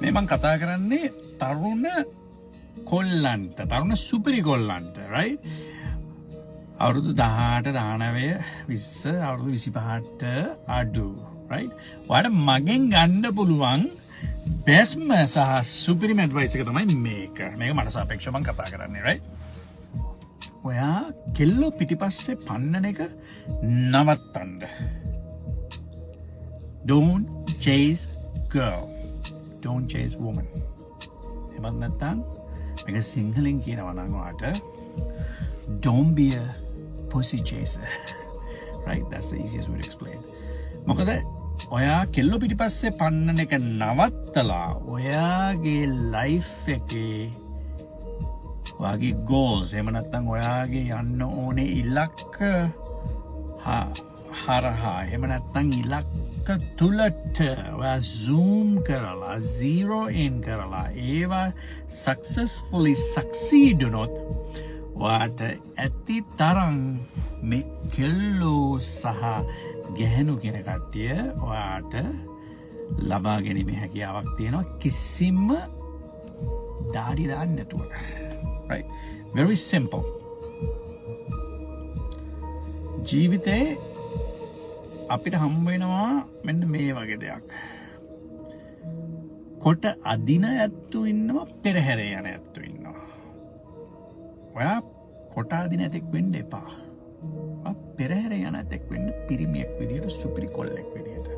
මේ මං කතා කරන්නේ තරුණ කොල්ලන්ට, තරුණ සුපිරි කොල්ලන්ට, right? අවුරුදු 18, 19, 20, අවුරුදු 25ට අඩු, right? ඔයාලට මගෙන් ගන්න පුළුවන් බෙස්ම සහ සුපිරිම ඇඩ්වයිස් එක තමයි මේක. මේක මට සාපේක්ෂව මං කතා කරන්නේ, right? ඔයා කෙල්ලෝ පිටිපස්සේ පන්නන එක නවත්තන්න. Don't chase girl. Don't chase woman. එමත් නැත්තම් මේක සිංහලෙන් කියනවා නම් ඔයාට don't be a pussy chaser. Right? That's the easiest way to explain. මොකද ඔයා කෙල්ලෝ පිටිපස්සේ පන්නන එක නවත්තලා ඔයාගේ life එකේ ඔයාගේ goals එහෙම නැත්නම් ඔයාගේ යන්න ඕනේ ඉලක්ක හරහා එහෙම නැත්නම් ඉලක්ක තුලට ඔයා zoom කරලා zero in කරලා ඒවා successfully succeed උනොත් ඔයාට ඇති තරම් මේ කෙල්ලෝ සහ ගැහණු කියන කට්ටිය ඔයාට ලබා ගැනීමේ හැකියාවක් තියෙනවා කිසිම දාඩි දාන්න නැතුව. Right? Very simple. ජීවිතේ අපිට හම්බ වෙනවා මෙන්න මේ වගේ දෙයක්. කොට අදින ඇත්තු ඉන්නවා, පෙරහැර යන ඇත්තු ඉන්නවා. ඔයා කොට අදින ඇතෙක් වෙන්න එපා. ඔයා පෙරහැර යන ඇතෙක් වෙන්න පිරිමියෙක් විදියට, සුපිරි කොල්ලෙක් විදියට.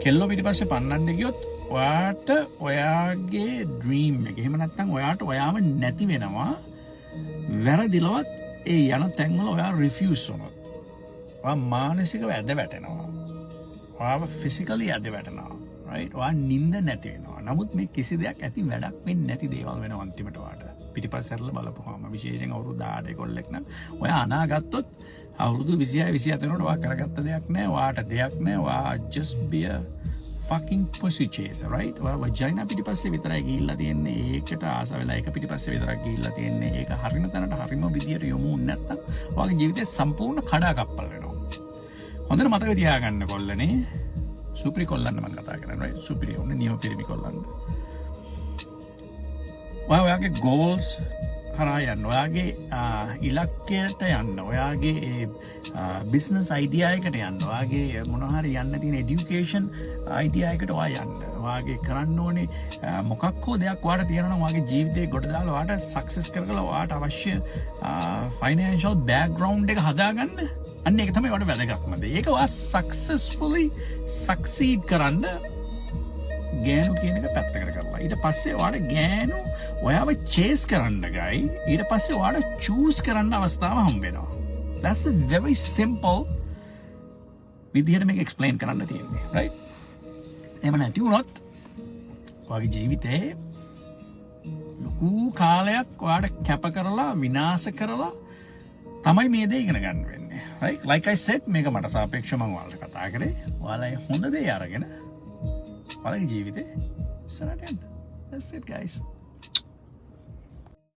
කෙල්ලෝ පිටිපස්සේ පන්නන්න ගියොත් ඔයාට ඔයාගේ ඩ්‍රීම් එක එහෙම නැත්නම් ඔයාට ඔයාම නැති වෙනවා. වැරදිලවත් ඒ යන තැන්වල ඔයා රිෆියුස් වුණොත් ඔයා මානසිකව ඇද වැටෙනවා. ඔයාව ෆිසිකලි ඇද වැටෙනවා. රයිට්? ඔයා නිින්ද නැති වෙනවා. නමුත් මේ කිසි දෙයක් ඇති වැඩක් වෙන්නේ නැති දේවල් වෙනවා අන්තිමට ඔයාට. පිටිපස්සට බලපුවාම විශේෂයෙන් අවුරුදු 18 කොල්ලෙක් නම් ඔයා අනාගත්තොත් අවුරුදු 26 27 වෙනකොට ඔයා කරගත්ත දෙයක් නැහැ. ඔයාට දෙයක් නැහැ. ඔයා just be a fucking pussy chaser, right? ඔයා වජයිනා පිටිපස්සේ විතරයි ගිහිල්ලා තියෙන්නේ. ඒකට ආස වෙලා ඒක පිටිපස්සේ විතරක් ගිහිල්ලා තියෙන්නේ. ඒක හරින තැනට හරිම විදියට යොමු නැත්තම් ඔයාගේ ජීවිතේ සම්පූර්ණ කඩාකප්පල් වෙනවා. හොඳට මතක තියාගන්න කොල්ලනේ. සුපිරි කොල්ලන්න මම කතා කරන්නේ, right? සුපිරි ඕනේ නියම පිරිමි කොල්ලන්න. ඔයාගේ goals හරහා යන්න, ඔයාගේ ඉලක්කයට යන්න, ඔයාගේ බිස්නස් අයිඩියා එකට යන්න, ඔයාගේ මොනවා හරි යන්න තියෙන এডুকেෂන් අයිඩියා එකට ඔයා යන්න. ඔයාගේ කරන්න ඕනේ මොකක් හෝ දෙයක් ඔයාට තියෙනවා නම් ඔයාගේ ජීවිතේ ගොඩ දාලා ඔයාට සක්සස් කරගලා ඔයාට අවශ්‍ය ෆයිනෑන්ෂල් බෑග්ග්‍රවුන්ඩ් එක හදාගන්න. අන්න ඒක තමයි ඔයාට වැදගත්ම දේ. ඒක ඔයා සක්සස්ෆුලි සක්සීඩ් කරන්න ගෑනු කියන එක පැත්තකට කරලා ඊට පස්සේ ඔයාට ගෑනු ඔයාව චේස් කරන්න ගයි ඊට පස්සේ ඔයාට චූස් කරන්න අවස්ථාව හම්බ වෙනවා. That's a very simple විදිහට මේක එක්ස්ප්ලেইন කරන්න තියෙන්නේ, right? එහෙම නැති වුණොත් ඔයාගේ ජීවිතේ ලොකු කාලයක් ඔයාට කැප කරලා විනාශ කරලා තමයි මේ දේ ඉගෙන ගන්න වෙන්නේ, right? Like I said, මේක මට සාපේක්ෂව මම ඔයාලට කතා කරේ. ඔයාලා හොඳ දේ අරගෙන ඔයාලගේ ජීවිතේ ඉස්සරහට යන්න. That's it, guys.